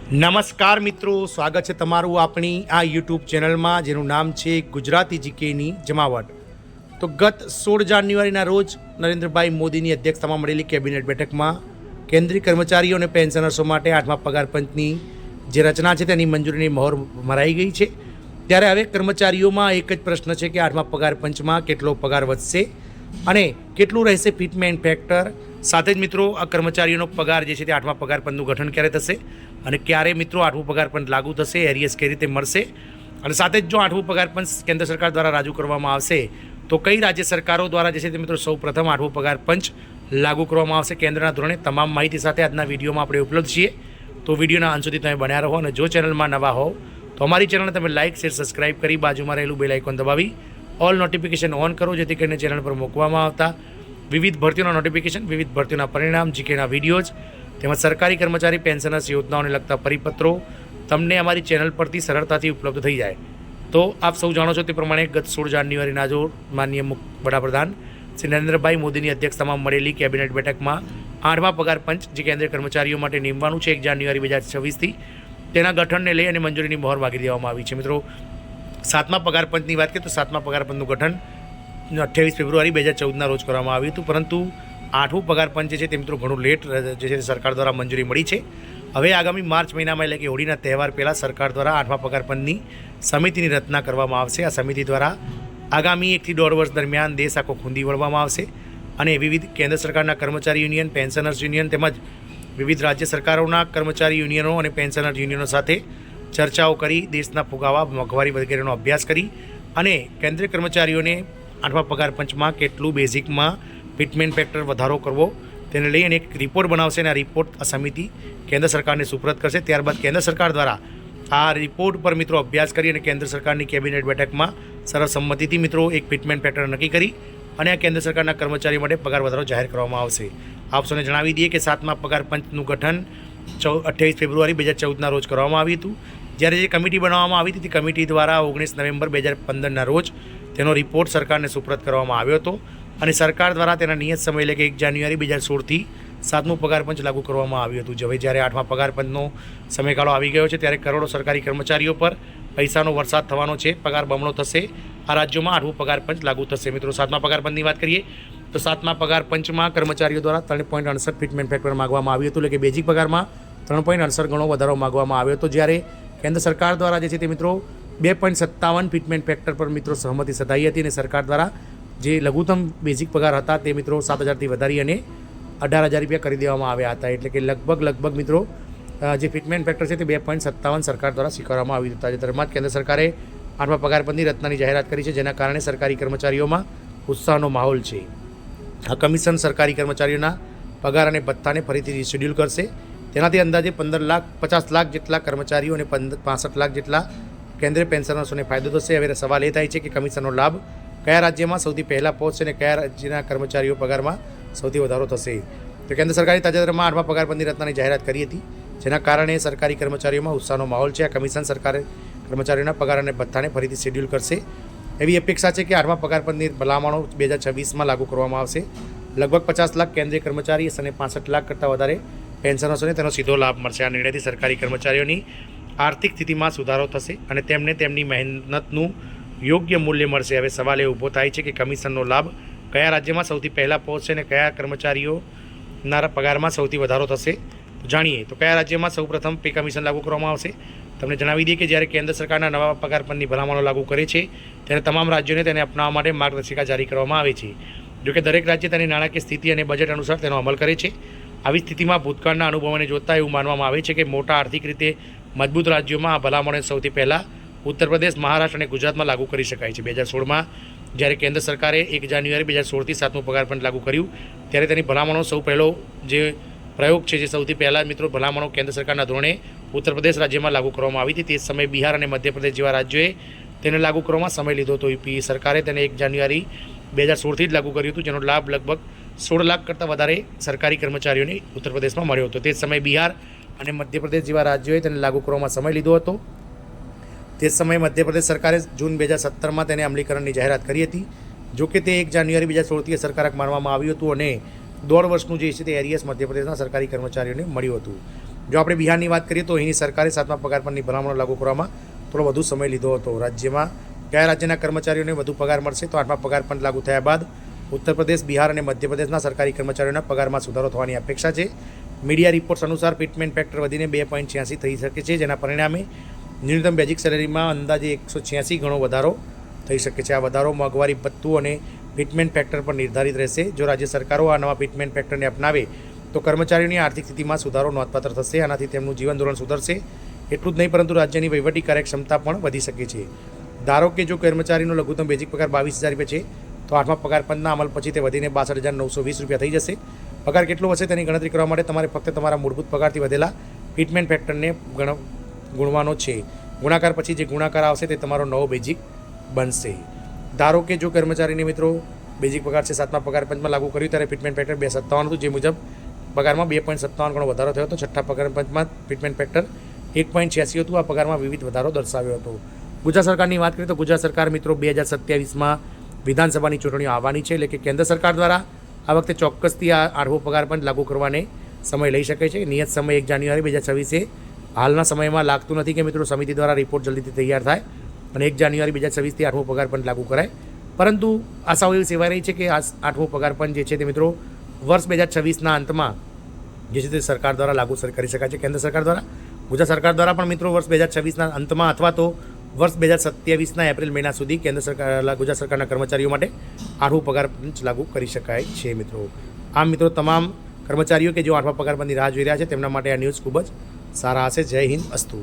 નમસ્કાર મિત્રો, સ્વાગત છે તમારું આપણી આ યુટ્યુબ ચેનલમાં જેનું નામ છે ગુજરાતી જીકેની જમાવટ। તો ગત 16 જાન્યુઆરીના રોજ નરેન્દ્રભાઈ મોદીની અધ્યક્ષતામાં મળેલી કેબિનેટ બેઠકમાં કેન્દ્રીય કર્મચારીઓ અને પેન્શનર્સો માટે 8મા પગાર પંચની જે રચના છે તેની મંજૂરીની મહોર મરાઈ ગઈ છે। ત્યારે હવે કર્મચારીઓમાં એક જ પ્રશ્ન છે કે 8મા પગાર પંચમાં કેટલો પગાર વધશે અને કેટલું રહેશે ફિટમેન્ટ ફેક્ટર। સાથે જ મિત્રો આ કર્મચારીઓનો પગાર જે છે તે 8મા પગાર પંચનું ગઠન ક્યારે થશે અને ક્યારે મિત્રો 8મું પગાર પંચ લાગુ થશે, એરિયસ કઈ રીતે મળશે અને સાથે જ જો 8મું પગાર પંચ કેન્દ્ર સરકાર દ્વારા રજૂ કરવામાં આવશે તો કઈ રાજ્ય સરકારો દ્વારા જે છે તે મિત્રો સૌ પ્રથમ 8મું પગાર પંચ લાગુ કરવામાં આવશે કેન્દ્રના ધોરણે। તમામ માહિતી સાથે આજના વિડીયોમાં આપણે ઉપલબ્ધ છીએ, તો વિડીયોના અંત સુધી તમે બન્યા રહો અને જો ચેનલમાં નવા હોવ તો અમારી ચેનલને તમે લાઇક, શેર, સબસ્ક્રાઇબ કરી બાજુમાં રહેલું બેલ આઇકોન દબાવી ઓલ નોટિફિકેશન ઓન કરો, જેથી કરીને ચેનલ પર મૂકવામાં આવતા વિવિધ ભરતીઓના નોટિફિકેશન, વિવિધ ભરતીઓના પરિણામ, જીકેના વિડીયોઝ તેમજ સરકારી કર્મચારી પેન્શનર્સ યોજનાઓને લગતા પરિપત્રો તમને અમારી ચેનલ પરથી સરળતાથી ઉપલબ્ધ થઈ જાય। તો આપ સૌ જાણો છો તે પ્રમાણે ગત 16 જાન્યુઆરીના જો માનનીય વડાપ્રધાન શ્રી નરેન્દ્રભાઈ મોદીની અધ્યક્ષતામાં મળેલી કેબિનેટ બેઠકમાં 8મા પગાર પંચ જે કેન્દ્રીય કર્મચારીઓ માટે નિમવાનું છે 1 જાન્યુઆરી 2026થી તેના ગઠનને લઈ અને મંજૂરીની મહોર માગી દેવામાં આવી છે। મિત્રો 7મા પગાર પંચની વાત કરીએ તો 7મા પગાર પંચનું ગઠન 28 ફેબ્રુઆરી 2014ના રોજ કરવામાં આવ્યું હતું, પરંતુ 8મું પગાર પંચ જે છે તે મિત્રો ઘણું લેટ જે છે સરકાર દ્વારા મંજૂરી મળી છે। હવે આગામી માર્ચ મહિનામાં એટલે કે હોળીના તહેવાર પહેલાં સરકાર દ્વારા 8મા પગાર પંચની સમિતિની રચના કરવામાં આવશે। આ સમિતિ દ્વારા આગામી 1 થી 1.5 વર્ષ દરમિયાન દેશ આખો ખૂંદી વળવામાં આવશે અને વિવિધ કેન્દ્ર સરકારના કર્મચારી યુનિયન, પેન્શનર્સ યુનિયન તેમજ વિવિધ રાજ્ય સરકારોના કર્મચારી યુનિયનો અને પેન્શનર યુનિયનો સાથે ચર્ચાઓ કરી દેશના ફુગાવા, મોંઘવારી વગેરેનો અભ્યાસ કરી અને કેન્દ્રીય કર્મચારીઓને 8મા પગાર પંચમાં કેટલું બેઝિકમાં ફિટમેન્ટ ફેક્ટર વધારો કરવો તેને લઈ અને એક રિપોર્ટ બનાવશે અને આ રિપોર્ટ આ સમિતિ કેન્દ્ર સરકારને સુપરત કરશે। ત્યારબાદ કેન્દ્ર સરકાર દ્વારા આ રિપોર્ટ પર મિત્રો અભ્યાસ કરી અને કેન્દ્ર સરકારની કેબિનેટ બેઠકમાં સર્વસંમતિથી મિત્રો એક ફિટમેન્ટ ફેક્ટર નક્કી કરી અને આ કેન્દ્ર સરકારના કર્મચારીઓ માટે પગાર વધારો જાહેર કરવામાં આવશે। આપ સૌને જણાવી દઈએ કે 7મા પગાર પંચનું ગઠન 28 ફેબ્રુઆરી 2014ના રોજ કરવામાં આવ્યું હતું, જ્યારે જે કમિટી બનાવવામાં આવી હતી તે કમિટી દ્વારા 19 નવેમ્બર 2015ના રોજ તેનો રિપોર્ટ સરકારને સુપરત કરવામાં આવ્યો હતો અને સરકાર દ્વારા તેના નિયત સમય એટલે કે 1 જાન્યુઆરી 2016થી 7મું પગાર પંચ લાગુ કરવામાં આવ્યું હતું। હવે જ્યારે 8મા પગાર પંચનો સમયગાળો આવી ગયો છે ત્યારે કરોડો સરકારી કર્મચારીઓ પર પૈસાનો વરસાદ થવાનો છે, પગાર બમણો થશે, આ રાજ્યોમાં 8મું પગાર પંચ લાગુ થશે। મિત્રો 7મા પગાર પંચની વાત કરીએ તો 7મા પગાર પંચમાં કર્મચારીઓ દ્વારા 3.68 ફિટમેન્ટ ફેક્ટર માગવામાં આવ્યું હતું, એટલે કે બેઝિક પગારમાં 3.68 ગણો વધારો માગવામાં આવ્યો હતો, જ્યારે કેન્દ્ર સરકાર દ્વારા જે છે તે મિત્રો 2.57 ફિટમેન્ટ ફેક્ટર પર મિત્રો સહમતિ સધાઈ હતી અને સરકાર દ્વારા જે લઘુત્તમ બેઝિક પગાર હતા તે મિત્રો 7,000થી વધારી અને 18,000 રૂપિયા કરી દેવામાં આવ્યા હતા, એટલે કે લગભગ મિત્રો જે ફિટમેન્ટ ફેક્ટર છે તે 2.57 સરકાર દ્વારા સ્વીકારવામાં આવ્યું હતું। તાજેતરમાં કેન્દ્ર સરકારે 8મા પગાર પંચની રચનાની જાહેરાત કરી છે, જેના કારણે સરકારી કર્મચારીઓમાં ઉત્સાહનો માહોલ છે। આ કમિશન સરકારી કર્મચારીઓના પગાર અને ભથ્થાને ફરીથી રિશેડ્યુલ કરશે, તેનાથી અંદાજે 50 લાખ જેટલા કર્મચારીઓ અને 65 લાખ જેટલા કેન્દ્રીય પેન્શનર્સોને ફાયદો થશે। હવે સવાલ એ થાય છે કે કમિશનનો લાભ કયા રાજ્યમાં સૌથી પહેલાં પહોંચશે અને કયા રાજ્યના કર્મચારીઓ પગારમાં સૌથી વધારો થશે। તો કેન્દ્ર સરકારે તાજેતરમાં 8મા પગાર પંચની રચનાની જાહેરાત કરી હતી, જેના કારણે સરકારી કર્મચારીઓમાં ઉત્સાહનો માહોલ છે। આ કમિશન સરકારે કર્મચારીઓના પગાર અને ભથ્થાને ફરીથી શેડ્યુલ કરશે એવી અપેક્ષા છે કે 8મા પગાર પંચની ભલામણો 2026માં લાગુ કરવામાં આવશે। લગભગ 50 લાખ કેન્દ્રીય કર્મચારી અને 65 લાખ કરતાં વધારે પેન્શનર્સોને તેનો સીધો લાભ મળશે। આ નિર્ણયથી સરકારી કર્મચારીઓની આર્થિક સ્થિતિમાં સુધારો થશે અને તેમને તેમની મહેનતનું યોગ્ય મૂલ્ય મળશે। હવે સવાલ એ ઊભો થાય છે કે કમિશનનો લાભ કયા રાજ્યમાં સૌથી પહેલાં પહોંચશે અને કયા કર્મચારીઓના પગારમાં સૌથી વધારો થશે। જાણીએ તો કયા રાજ્યમાં સૌપ્રથમ પે કમિશન લાગુ કરવામાં આવશે। તમને જણાવી દઈએ કે જ્યારે કેન્દ્ર સરકારના નવા પગાર પંચની ભલામણો લાગુ કરે છે ત્યારે તમામ રાજ્યોને તેને અપનાવવા માટે માર્ગદર્શિકા જારી કરવામાં આવે છે। જોકે દરેક રાજ્ય તેની નાણાકીય સ્થિતિ અને બજેટ અનુસાર તેનો અમલ કરે છે। આવી સ્થિતિમાં ભૂતકાળના અનુભવોને જોતા એવું માનવામાં આવે છે કે મોટા આર્થિક રીતે મજબૂત રાજ્યોમાં આ ભલામણો સૌથી પહેલાં ઉત્તર પ્રદેશ, મહારાષ્ટ્ર અને ગુજરાતમાં લાગુ કરી શકાય છે। 2016માં જ્યારે કેન્દ્ર સરકારે 1 જાન્યુઆરી 2016થી 7મું પગાર પંચ લાગુ કર્યું ત્યારે તેની ભલામણો સૌ પહેલો જે પ્રયોગ છે જે સૌથી પહેલાં મિત્રો ભલામણો કેન્દ્ર સરકારના ધોરણે ઉત્તર પ્રદેશ રાજ્યમાં લાગુ કરવામાં આવી હતી। તે સમયે બિહાર અને મધ્યપ્રદેશ જેવા રાજ્યોએ તેને લાગુ કરવામાં સમય લીધો હતો। યુપી સરકારે તેને 1 જાન્યુઆરી 2016થી જ લાગુ કર્યું હતું, જેનો લાભ લગભગ 16 લાખ કરતાં વધારે સરકારી કર્મચારીઓને ઉત્તર પ્રદેશમાં મળ્યો હતો। તે સમયે બિહાર અને મધ્યપ્રદેશ જેવા રાજ્યોએ તેને લાગુ કરવામાં સમય લીધો હતો। તે સમયે મધ્યપ્રદેશ સરકારે જૂન 2017માં તેને અમલીકરણની જાહેરાત કરી હતી। જોકે તે 1 જાન્યુઆરી 2016થી અસરકારક માનવામાં આવ્યું હતું અને 1.5 વર્ષનું જે છે તે એરિયસ મધ્યપ્રદેશના સરકારી કર્મચારીઓને મળ્યું હતું। જો આપણે બિહારની વાત કરીએ તો અહીંની સરકારે 7મા પગાર પંચની ભલામણો લાગુ કરવામાં થોડો વધુ સમય લીધો હતો. રાજ્યમાં કયા રાજ્યના કર્મચારીઓને વધુ પગાર મળશે? તો 8મા પગાર પંચ લાગુ થયા બાદ ઉત્તર પ્રદેશ, બિહાર અને મધ્યપ્રદેશના સરકારી કર્મચારીઓના પગારમાં સુધારો થવાની અપેક્ષા છે. મીડિયા રિપોર્ટ્સ અનુસાર ફિટમેન્ટ ફેક્ટર વધીને 2.86 થઈ શકે છે, જેના પરિણામે ન્યૂનતમ બેઝિક સેલેરીમાં અંદાજે 186 ગણો વધારો થઈ શકે છે. આ વધારો મોંઘવારી ભથ્થું અને ફિટમેન્ટ ફેક્ટર પર નિર્ધારિત રહેશે. જો રાજ્ય સરકારો આ નવા ફિટમેન્ટ ફેક્ટરને અપનાવે તો કર્મચારીઓની આર્થિક સ્થિતિમાં સુધારો નોંધપાત્ર થશે. આનાથી તેમનું જીવન ધોરણ સુધરશે. એટલું જ નહીં, પરંતુ રાજ્યની વહીવટી કાર્યક્ષમતા પણ વધી શકે છે. ધારો કે જો કર્મચારીનો લઘુત્તમ બેઝિક પગાર 22,000 રૂપિયા છે, તો 8મા પગાર પંચના અમલ પછી તે વધીને 62,920 રૂપિયા થઈ જશે. પગાર કેટલો હશે તેની ગણતરી કરવા માટે તમારે ફક્ત તમારા મૂળભૂત પગારથી વધેલા ફિટમેન્ટ ફેક્ટરને ગુણવાનો છે. ગુણાકાર પછી જે ગુણાકાર આવશે તે તમારો નવો બેઝિક બનશે. ધારો કે જો કર્મચારીને મિત્રો બેઝિક પગાર છે 7મા પગાર પંચમાં લાગુ કર્યું ત્યારે ફિટમેન્ટ ફેક્ટર 2.57 હતું, જે મુજબ પગારમાં 2.57 ગણો વધારો થયો હતો. 6ઠ્ઠા પગાર પંચમાં ફિટમેન્ટ ફેક્ટર 1.86 હતું. આ પગારમાં વિવિધ વધારો દર્શાવ્યો હતો. ગુજરાત સરકારની વાત કરીએ તો ગુજરાત સરકાર મિત્રો 2027માં વિધાનસભાની ચૂંટણીઓ આવવાની છે, એટલે કે કેન્દ્ર સરકાર દ્વારા આ વખતે ચોક્કસથી આ 8મો પગાર પંચ લાગુ કરવાને સમય લઈ શકે છે. નિયત સમય 1 જાન્યુઆરી 2026 હાલના સમયમાં લાગતું નથી કે મિત્રો સમિતિ દ્વારા રિપોર્ટ જલ્દીથી તૈયાર થાય અને 1 જાન્યુઆરી 2026થી 8મો પગાર પંચ લાગુ કરાય. પરંતુ આશાઓ એવી સેવાઈ રહી છે કે આ 8મો પગાર પંચ જે છે તે મિત્રો વર્ષ 2026ના અંતમાં જે છે તે સરકાર દ્વારા લાગુ કરી શકાય છે. કેન્દ્ર સરકાર દ્વારા, ગુજરાત સરકાર દ્વારા પણ મિત્રો વર્ષ 2026ના અંતમાં અથવા તો વર્ષ 2027ના એપ્રિલ મહિના સુધી કેન્દ્ર સરકાર ગુજરાત સરકારના કર્મચારીઓ માટે 8મો પગાર પંચ લાગુ કરી શકાય છે મિત્રો. આમ મિત્રો તમામ કર્મચારીઓ કે જેઓ 8મા પગાર પંચની રાહ જોઈ રહ્યા છે તેમના માટે આ ન્યૂઝ ખૂબ જ સારા હશે. જય હિન્દ, અસ્તુ.